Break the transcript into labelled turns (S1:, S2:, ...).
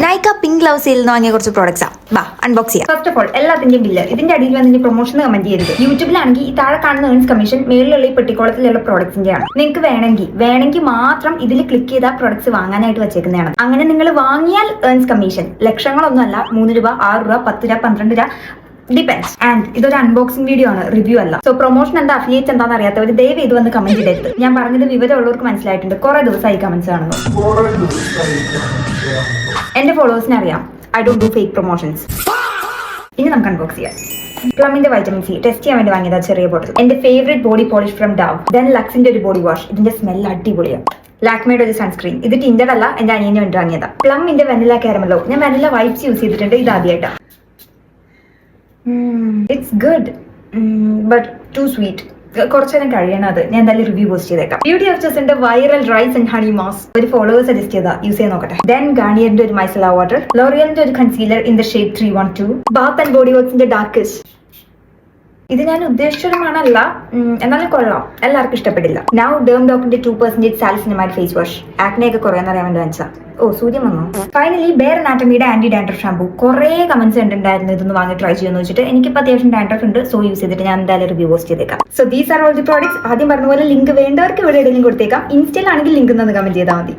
S1: Nykaa pink glove sale നിന്ന് വാങ്ങിയ കുറച്ച് പ്രോഡക്ട്സാ വാ അൺബോക്സ് ചെയ്യാം.
S2: ഫസ്റ്റ് ഓഫ് ഓൾ എല്ലാത്തിന്റെയും ബില്ല് ഇതിന്റെ അടിയിൽ വന്ന് പ്രൊമോഷൻ കമന്റ് ചെയ്യരുത്. യൂട്യൂബിലാണെങ്കിൽ ഈ താഴെ കാണുന്ന ഏൺസ് കമ്മീഷൻ മേളിലുള്ള ഈ പെട്ടിക്കോളത്തിലുള്ള പ്രോഡക്ട്സിന്റെ ആണ്. നിങ്ങൾക്ക് വേണമെങ്കിൽ മാത്രം ഇതിൽ ക്ലിക്ക് ചെയ്താൽ പ്രോഡക്ട്സ് വാങ്ങാനായിട്ട് വെച്ചേക്കുന്നതാണ്. അങ്ങനെ നിങ്ങൾ വാങ്ങിയാൽ ഏൺസ് കമ്മീഷൻ ലക്ഷങ്ങളൊന്നുമല്ല, 3 രൂപ, 6 രൂപ, 10 രൂപ, 12 രൂപ, ഡിപെൻഡ്സ്. ആൻഡ് ഇതൊരു അൺബോക്സിംഗ് വീഡിയോ ആണ്, റിവ്യൂ അല്ല. സോ പ്രൊമോഷൻ എന്താ, അഫിലിയേറ്റ് എന്താണെന്ന് അറിയാത്തവർ ദയവ് ഇത് വന്ന് കമന്റ് ചെയ്തരുത്. ഞാൻ പറഞ്ഞത് വിവരമുള്ളവർക്ക് മനസ്സിലായിട്ടുണ്ട്. കുറെ ദിവസമായി കമന്റ്സ് കാണുന്നു. എന്റെ ഫോളോവേഴ്സിനെ അറിയാം, I don't do fake promotions. ഇനി നമുക്ക് അൺബോക്സ് ചെയ്യാം. പ്ലമിന്റെ വൈറ്റമിൻ സി ടെസ്റ്റ് ചെയ്യാൻ വേണ്ടി വാങ്ങിയതാ ചെറിയ ബോട്ടിൽ. എന്റെ favourite body polish from Dove. Then ലക്സിന്റെ ഒരു ബോഡി വാഷ്, ഇതിന്റെ സ്മെൽ അടിപൊളിയാണ്. ലാക്മേയുടെ ഒരു സൺസ്ക്രീൻ, ഇത് ടിൻഡഡ് അല്ല, എന്റെ അനിയന് വേണ്ടി വാങ്ങിയതാ. പ്ലമിന്റെ വെനില കാരമലോ, ഞാൻ വെനില വൈപ്സ് യൂസ് ചെയ്തിട്ടുണ്ട്, ഇത് ആദ്യമായിട്ടാ. It's good but too sweet. കുറച്ചു നേരം കഴിയണം അത്. ഞാൻ എന്തായാലും റിവ്യൂ പോസ്റ്റ് ചെയ്തേക്കാം. ബ്യൂട്ടി ഓഫ് ജസ്റ്റിന്റെ viral rice and honey mask ഒരു ഫോളോവേഴ്സ് സജസ്റ്റ് ചെയ്താ, യൂസ് ചെയ്ത് നോക്കട്ടെ. ദെൻ ഗാർണിയറിന്റെ ഒരു മൈസല വാട്ടർ, ലോറിയലിന്റെ ഒരു concealer in the shade 312, bath and body വർക്സിന്റെ ഡാർക്കസ്റ്റ്. ഇത് ഞാൻ ഉദ്ദേശിച്ചൊരു മണമല്ല, എന്നാലും കൊള്ളാം, എല്ലാവർക്കും ഇഷ്ടപ്പെടില്ല. നൗ ഡേം ഡോക്കിന്റെ 2% സാലിസിനമൈഡ് ഫേസ് വാഷ്, ആക്നെ ഒക്കെ കുറയാൻ അറിയാൻ വേണ്ടി വാങ്ങിച്ചാ. ഓ സൂര്യം വന്നു. ഫൈനലി ബെയർ അനാറ്റമിയുടെ ആന്റി ഡാൻഡ്രഫ് ഷാമ്പൂ. കുറെ കമന്റ്സ് കണ്ടിട്ടുണ്ടായിരുന്നു ഇതൊന്ന് വാങ്ങി ട്രൈ ചെയ്യുമെന്ന് വെച്ചിട്ട്. എനിക്കിപ്പോൾ അത്യാവശ്യം ഡാൻഡ്രഫ് ഉണ്ട്, സോ യൂസ് ചെയ്തിട്ട് ഞാൻ എന്തായാലും റിവ്യൂ പോസ്റ്റ് ചെയ്തേക്കാം. So these are all the products. ആദ്യം പറഞ്ഞ പോലെ ലിങ്ക് വേണ്ടവർക്ക് ഇവിടെ എവിടെയെങ്കിലും കൊടുത്തേക്കാം. ഇൻസ്റ്റയിലാണെങ്കിൽ ലിങ്ക് ഒന്ന് കമന്റ് ചെയ്താൽ മതി.